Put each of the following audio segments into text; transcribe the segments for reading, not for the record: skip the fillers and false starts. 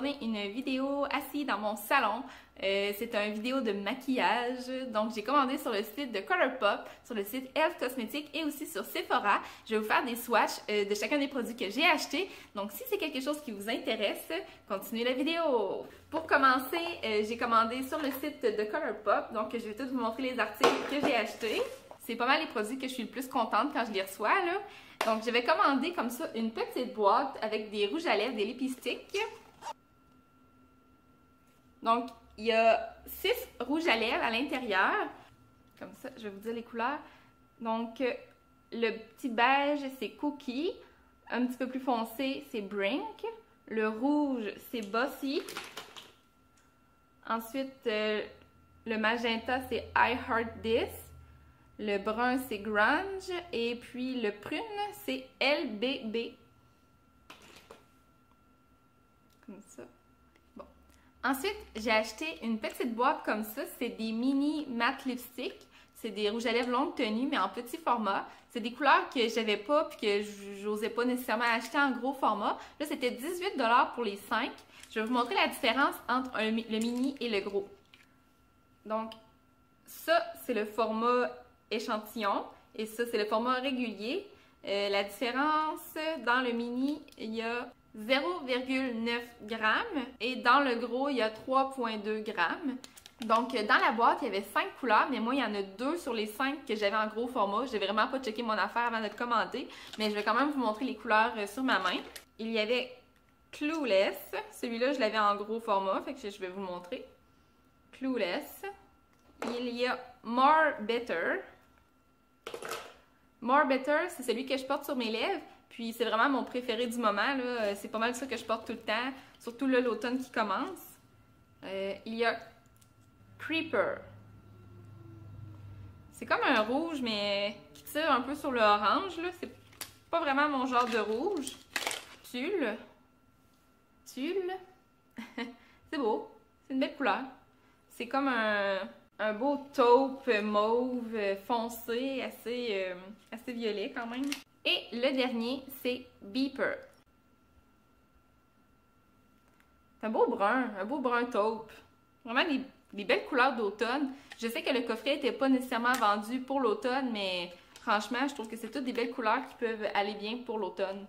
tourner une vidéo assise dans mon salon. C'est une vidéo de maquillage. Donc, j'ai commandé sur le site de Colourpop, sur le site Elf Cosmetics et aussi sur Sephora. Je vais vous faire des swatchs de chacun des produits que j'ai achetés. Donc, si c'est quelque chose qui vous intéresse, continuez la vidéo. Pour commencer, j'ai commandé sur le site de Colourpop. Donc, je vais tout vous montrer les articles que j'ai achetés. C'est pas mal les produits que je suis le plus contente quand je les reçois, là. Donc, je vais commander comme ça une petite boîte avec des rouges à lèvres, des lipsticks. Donc, il y a 6 rouges à lèvres à l'intérieur. Comme ça, je vais vous dire les couleurs. Donc, le petit beige, c'est Cookie. Un petit peu plus foncé, c'est Brink. Le rouge, c'est Bossy. Ensuite, le magenta, c'est I Heart This. Le brun, c'est Grunge. Et puis, le prune, c'est LBB. Comme ça. Bon. Ensuite, j'ai acheté une petite boîte comme ça. C'est des mini matte lipstick. C'est des rouges à lèvres longue tenue, mais en petit format. C'est des couleurs que j'avais pas puis que j'osais pas nécessairement acheter en gros format. Là, c'était 18 $ pour les 5. Je vais vous montrer la différence entre le mini et le gros. Donc, ça, c'est le format échantillon et ça, c'est le format régulier. La différence, dans le mini, il y a 0,9 g et dans le gros, il y a 3,2 g. Donc, dans la boîte, il y avait 5 couleurs, mais moi, il y en a 2 sur les 5 que j'avais en gros format. Je n'ai vraiment pas checké mon affaire avant de le commander, mais je vais quand même vous montrer les couleurs sur ma main. Il y avait Clueless. Celui-là, je l'avais en gros format, fait que je vais vous le montrer. Clueless. Il y a More Better. More Better, c'est celui que je porte sur mes lèvres. Puis c'est vraiment mon préféré du moment. C'est pas mal ça que je porte tout le temps. Surtout là, l'automne qui commence. Il y a Creeper. C'est comme un rouge, mais qui tire un peu sur le orange. C'est pas vraiment mon genre de rouge. Tulle. Tulle. C'est beau. C'est une belle couleur. C'est comme un beau taupe mauve foncé, assez violet quand même. Et le dernier, c'est Beeper. C'est un beau brun taupe. Vraiment des belles couleurs d'automne. Je sais que le coffret n'était pas nécessairement vendu pour l'automne, mais franchement, je trouve que c'est toutes des belles couleurs qui peuvent aller bien pour l'automne.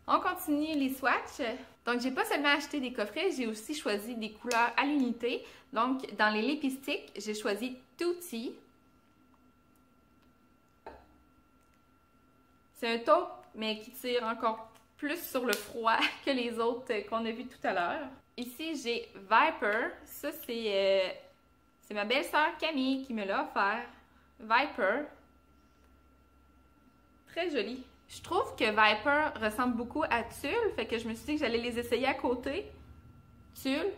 On continue les swatchs. Donc, j'ai pas seulement acheté des coffrets, j'ai aussi choisi des couleurs à l'unité. Donc, dans les lipsticks, j'ai choisi Tutti. C'est un taupe, mais qui tire encore plus sur le froid que les autres qu'on a vus tout à l'heure. Ici, j'ai Viper. Ça, c'est ma belle-sœur Camille qui me l'a offert. Viper. Très joli. Je trouve que Viper ressemble beaucoup à Tulle, fait que je me suis dit que j'allais les essayer à côté. Tulle,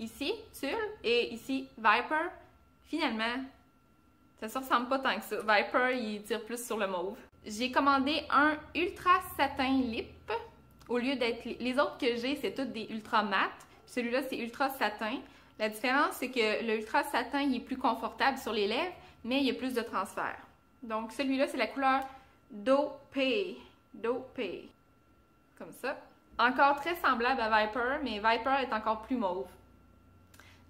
ici, Tulle, et ici, Viper. Finalement, ça ne ressemble pas tant que ça. Viper, il tire plus sur le mauve. J'ai commandé un Ultra Satin Lip. Au lieu d'être... Les autres que j'ai, c'est toutes des Ultra Mat. Celui-là, c'est Ultra Satin. La différence, c'est que le Ultra Satin, il est plus confortable sur les lèvres, mais il y a plus de transfert. Donc, celui-là, c'est la couleur Dopey. Dopey. Comme ça. Encore très semblable à Viper, mais Viper est encore plus mauve.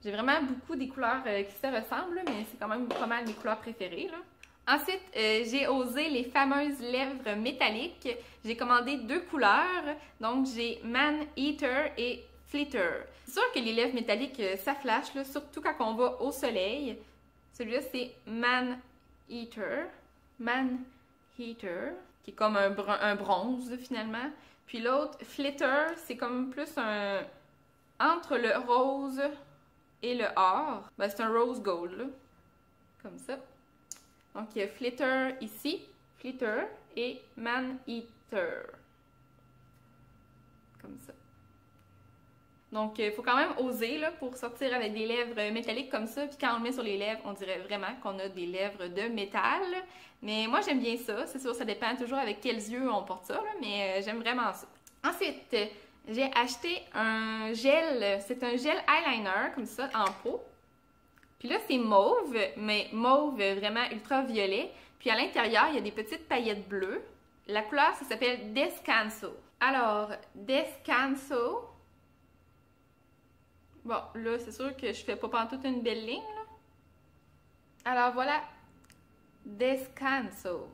J'ai vraiment beaucoup des couleurs qui se ressemblent, mais c'est quand même pas mal mes couleurs préférées, là. Ensuite, j'ai osé les fameuses lèvres métalliques. J'ai commandé 2 couleurs. Donc, j'ai Man Eater et Flitter. C'est sûr que les lèvres métalliques, ça flash, là, surtout quand on va au soleil. Celui-là, c'est Man Eater. Man Heater, qui est comme un bronze finalement. Puis l'autre, Flitter, c'est comme plus entre le rose et le or. Ben, c'est un rose gold, là. Comme ça. Donc, il y a Flitter ici, Flitter et Man Eater. Comme ça. Donc, il faut quand même oser là, pour sortir avec des lèvres métalliques comme ça. Puis quand on le met sur les lèvres, on dirait vraiment qu'on a des lèvres de métal. Mais moi, j'aime bien ça. C'est sûr, ça dépend toujours avec quels yeux on porte ça, là, mais j'aime vraiment ça. Ensuite, j'ai acheté un gel. C'est un gel eyeliner, comme ça, en pot. Puis là, c'est mauve, mais mauve vraiment ultra-violet. Puis à l'intérieur, il y a des petites paillettes bleues. La couleur, ça s'appelle Descanso. Alors, Descanso, Bon, là, c'est sûr que je fais pas pantoute une belle ligne, là. Alors voilà, Descanso.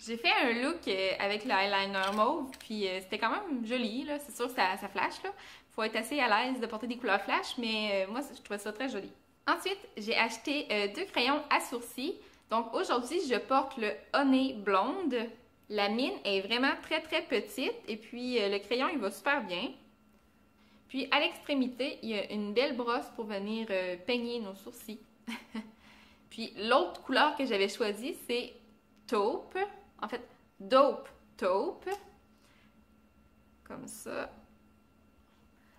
J'ai fait un look avec le eyeliner mauve, puis c'était quand même joli, là. C'est sûr que ça flash, là. Faut être assez à l'aise de porter des couleurs flash, mais moi, je trouvais ça très joli. Ensuite, j'ai acheté 2 crayons à sourcils. Donc aujourd'hui, je porte le Honey Blonde. La mine est vraiment très petite, et puis le crayon, il va super bien. Puis à l'extrémité, il y a une belle brosse pour venir peigner nos sourcils. Puis l'autre couleur que j'avais choisie, c'est Taupe. En fait, Dope Taupe. Comme ça.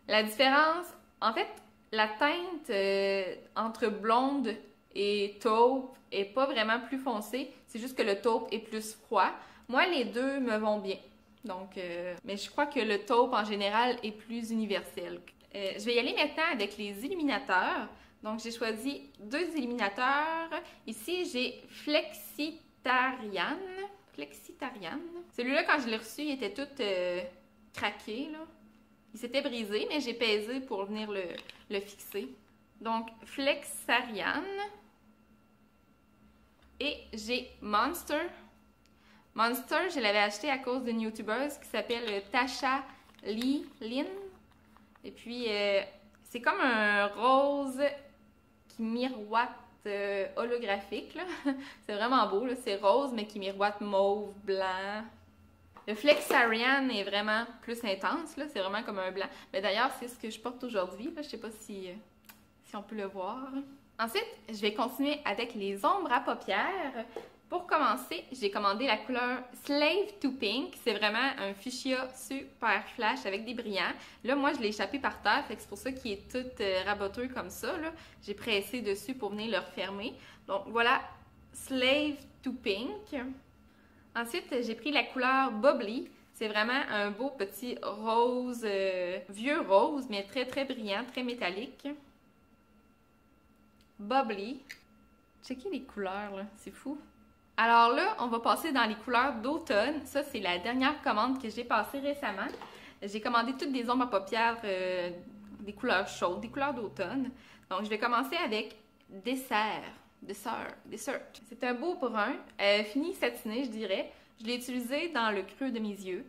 La différence, en fait, la teinte entre blonde et taupe est pas vraiment plus foncée. C'est juste que le taupe est plus froid. Moi, les deux me vont bien. Donc, mais je crois que le taupe, en général, est plus universel. Je vais y aller maintenant avec les illuminateurs. Donc, j'ai choisi 2 illuminateurs. Ici, j'ai Flexitarian. Celui-là, quand je l'ai reçu, il était tout craqué, là. Il s'était brisé, mais j'ai pesé pour venir le fixer. Donc, Flexarian. Et j'ai Monster. Monster, je l'avais acheté à cause d'une youtubeuse qui s'appelle Tasha Lee Lin. Et puis, c'est comme un rose qui miroite holographique, là. C'est vraiment beau, là. C'est rose, mais qui miroite mauve, blanc. Le Flexarian est vraiment plus intense, là. C'est vraiment comme un blanc. Mais d'ailleurs, c'est ce que je porte aujourd'hui, là. Je sais pas si on peut le voir. Ensuite, je vais continuer avec les ombres à paupières. Pour commencer, j'ai commandé la couleur Slave to Pink. C'est vraiment un fuchsia super flash avec des brillants. Là, moi, je l'ai échappé par terre, fait que c'est pour ça qu'il est tout raboteux comme ça, là. J'ai pressé dessus pour venir le refermer. Donc, voilà, Slave to Pink. Ensuite, j'ai pris la couleur Bubbly. C'est vraiment un beau petit rose, vieux rose, mais très brillant, très métallique. Bubbly. Checkez les couleurs, là, c'est fou. Alors là, on va passer dans les couleurs d'automne. Ça, c'est la dernière commande que j'ai passée récemment. J'ai commandé toutes des ombres à paupières, des couleurs chaudes, des couleurs d'automne. Donc, je vais commencer avec Dessert. C'est un beau brun, fini satiné, je dirais. Je l'ai utilisé dans le creux de mes yeux.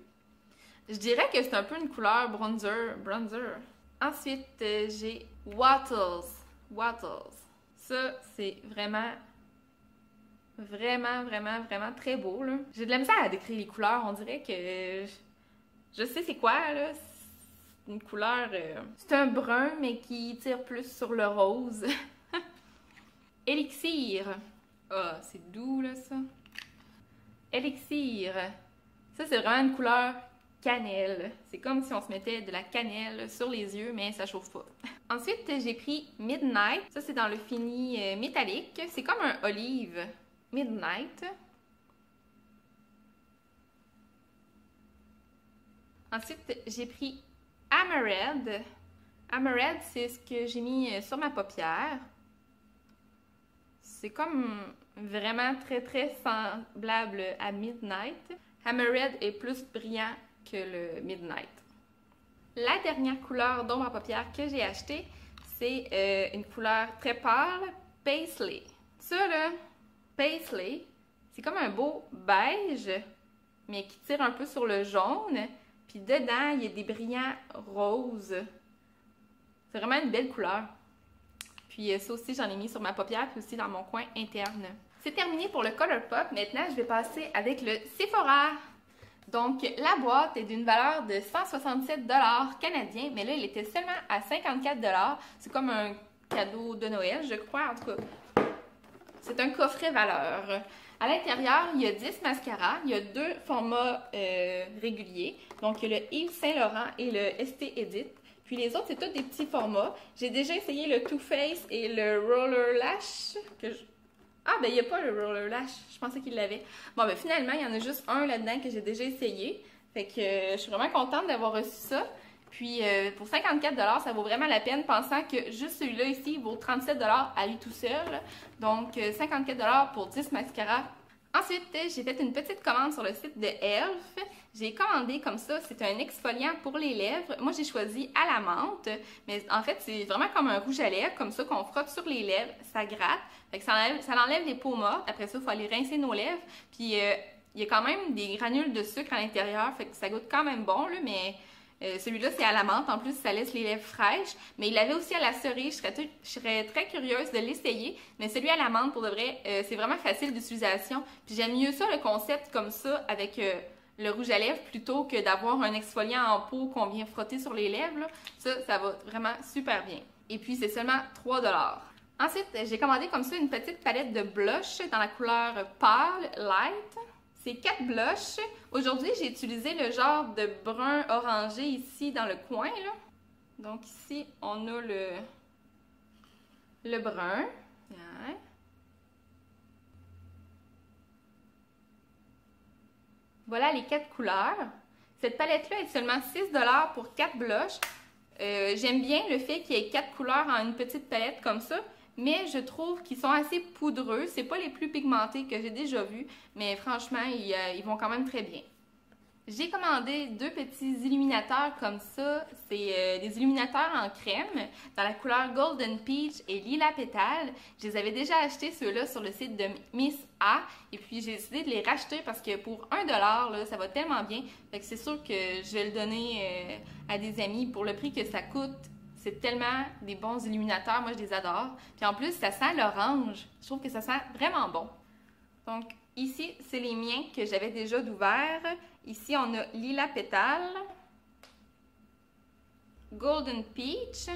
Je dirais que c'est un peu une couleur bronzer. Ensuite, j'ai Wattles. Ça, c'est vraiment très beau, là. J'ai de la misère à décrire les couleurs. On dirait que je sais c'est quoi, là. C'est une couleur... c'est un brun, mais qui tire plus sur le rose. Elixir. Ah, c'est doux, là, ça. Elixir. Ça, c'est vraiment une couleur cannelle. C'est comme si on se mettait de la cannelle sur les yeux, mais ça chauffe pas. Ensuite, j'ai pris Midnight. Ça, c'est dans le fini métallique. C'est comme un olive. Midnight. Ensuite, j'ai pris Amared. Amared, c'est ce que j'ai mis sur ma paupière. C'est comme vraiment très semblable à Midnight. Amared est plus brillant que le Midnight. La dernière couleur d'ombre à paupières que j'ai achetée, c'est une couleur très pâle, Paisley. Ça, là, Paisley, c'est comme un beau beige, mais qui tire un peu sur le jaune. Puis dedans, il y a des brillants roses. C'est vraiment une belle couleur. Puis ça aussi, j'en ai mis sur ma paupière, puis aussi dans mon coin interne. C'est terminé pour le Colourpop. Maintenant, je vais passer avec le Sephora. Donc, la boîte est d'une valeur de 167 $ canadiens, mais là, il était seulement à 54 $. C'est comme un cadeau de Noël, je crois. En tout cas, c'est un coffret valeur. À l'intérieur, il y a 10 mascaras. Il y a 2 formats réguliers. Donc, il y a le Yves Saint Laurent et le ST Edit. Puis les autres, c'est tous des petits formats. J'ai déjà essayé le Too Faced et le Roller Lash. Ah, ben il n'y a pas le Roller Lash. Je pensais qu'il l'avait. Bon, ben finalement, il y en a juste un là-dedans que j'ai déjà essayé. Fait que je suis vraiment contente d'avoir reçu ça. Puis pour 54 $, ça vaut vraiment la peine, pensant que juste celui-là ici vaut 37 $ à lui tout seul. Donc 54 $ pour 10 mascaras. Ensuite, j'ai fait une petite commande sur le site de Elf. J'ai commandé comme ça, c'est un exfoliant pour les lèvres. Moi, j'ai choisi à la menthe, mais en fait, c'est vraiment comme un rouge à lèvres, comme ça qu'on frotte sur les lèvres, ça gratte. Fait que ça enlève les peaux mortes. Après ça, il faut aller rincer nos lèvres. Puis, il y a quand même des granules de sucre à l'intérieur, fait que ça goûte quand même bon, là, mais celui-là, c'est à la menthe. En plus, ça laisse les lèvres fraîches. Mais il l'avait aussi à la cerise. Je serais très curieuse de l'essayer. Mais celui à la menthe, pour de vrai, c'est vraiment facile d'utilisation. Puis j'aime mieux ça, le concept comme ça, avec le rouge à lèvres, plutôt que d'avoir un exfoliant en peau qu'on vient frotter sur les lèvres. Là. Ça va vraiment super bien. Et puis, c'est seulement 3 $. Ensuite, j'ai commandé comme ça une petite palette de blush dans la couleur pâle, light. C'est 4 blushs. Aujourd'hui, j'ai utilisé le genre de brun orangé ici dans le coin. Là. Donc ici, on a le brun. Ouais. Voilà les 4 couleurs. Cette palette-là est seulement 6 $ pour 4 blushs. J'aime bien le fait qu'il y ait 4 couleurs en une petite palette comme ça. Mais je trouve qu'ils sont assez poudreux. C'est pas les plus pigmentés que j'ai déjà vus, mais franchement, ils vont quand même très bien. J'ai commandé 2 petits illuminateurs comme ça. C'est des illuminateurs en crème dans la couleur Golden Peach et Lila Pétale. Je les avais déjà achetés ceux-là sur le site de Miss A. Et puis j'ai décidé de les racheter parce que pour 1 $, là, ça va tellement bien. Fait que c'est sûr que je vais le donner à des amis pour le prix que ça coûte. C'est tellement des bons illuminateurs, moi je les adore. Puis en plus, ça sent l'orange. Je trouve que ça sent vraiment bon. Donc ici, c'est les miens que j'avais déjà d'ouvert. Ici, on a Lila Pétale, Golden Peach.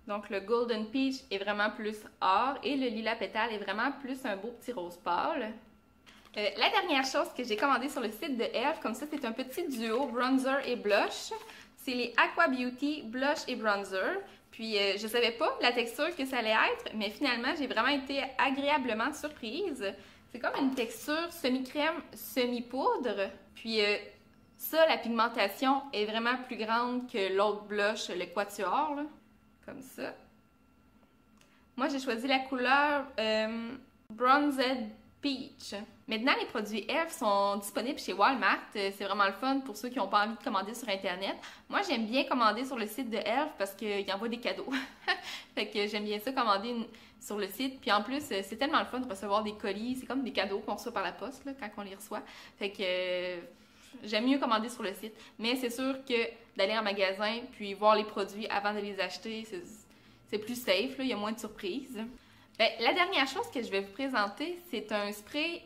Donc le Golden Peach est vraiment plus or et le Lila Pétale est vraiment plus un beau petit rose pâle. La dernière chose que j'ai commandé sur le site de e.l.f., comme ça, c'est un petit duo bronzer et blush. C'est les Aqua Beauty Blush et Bronzer. Puis, je savais pas la texture que ça allait être, mais finalement, j'ai vraiment été agréablement surprise. C'est comme une texture semi-crème, semi-poudre. Puis, ça, la pigmentation est vraiment plus grande que l'autre blush, le Quatuor, là. Comme ça. Moi, j'ai choisi la couleur Bronzed Peach. Maintenant, les produits e.l.f. sont disponibles chez Walmart. C'est vraiment le fun pour ceux qui n'ont pas envie de commander sur Internet. Moi, j'aime bien commander sur le site de e.l.f. parce qu'ils envoient des cadeaux. Fait que j'aime bien ça commander sur le site. Puis en plus, c'est tellement le fun de recevoir des colis. C'est comme des cadeaux qu'on reçoit par la poste là, quand on les reçoit. Fait que j'aime mieux commander sur le site. Mais c'est sûr que d'aller en magasin puis voir les produits avant de les acheter, c'est plus safe. Là. Il y a moins de surprises. Bien, la dernière chose que je vais vous présenter, c'est un spray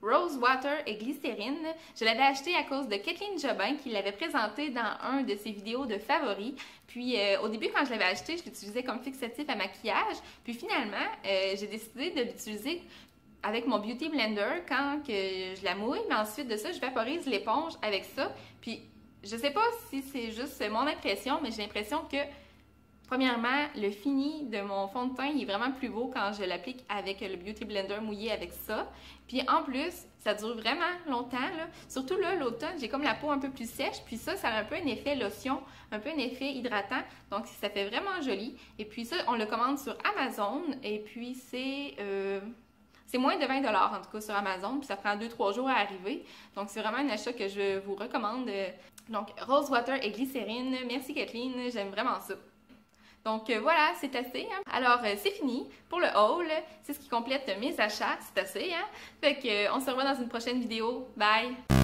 Rose Water et Glycérine. Je l'avais acheté à cause de Kathleen Jobin qui l'avait présenté dans un de ses vidéos de favoris. Puis au début, quand je l'avais acheté, je l'utilisais comme fixatif à maquillage. Puis finalement, j'ai décidé de l'utiliser avec mon Beauty Blender quand que je la mouille. Mais ensuite de ça, je vaporise l'éponge avec ça. Puis je sais pas si c'est juste mon impression, mais j'ai l'impression que premièrement, le fini de mon fond de teint il est vraiment plus beau quand je l'applique avec le Beauty Blender mouillé avec ça. Puis en plus, ça dure vraiment longtemps. Là. Surtout là, l'automne, j'ai comme la peau un peu plus sèche. Puis ça a un peu un effet lotion, un peu un effet hydratant. Donc ça fait vraiment joli. Et puis ça, on le commande sur Amazon. Et puis c'est moins de 20 $ en tout cas sur Amazon. Puis ça prend 2-3 jours à arriver. Donc c'est vraiment un achat que je vous recommande. Donc Rose Water et Glycérine. Merci Kathleen, j'aime vraiment ça. Donc voilà, c'est assez. Hein? Alors, c'est fini pour le haul. C'est ce qui complète mes achats. C'est assez. Hein? Fait que, on se revoit dans une prochaine vidéo. Bye!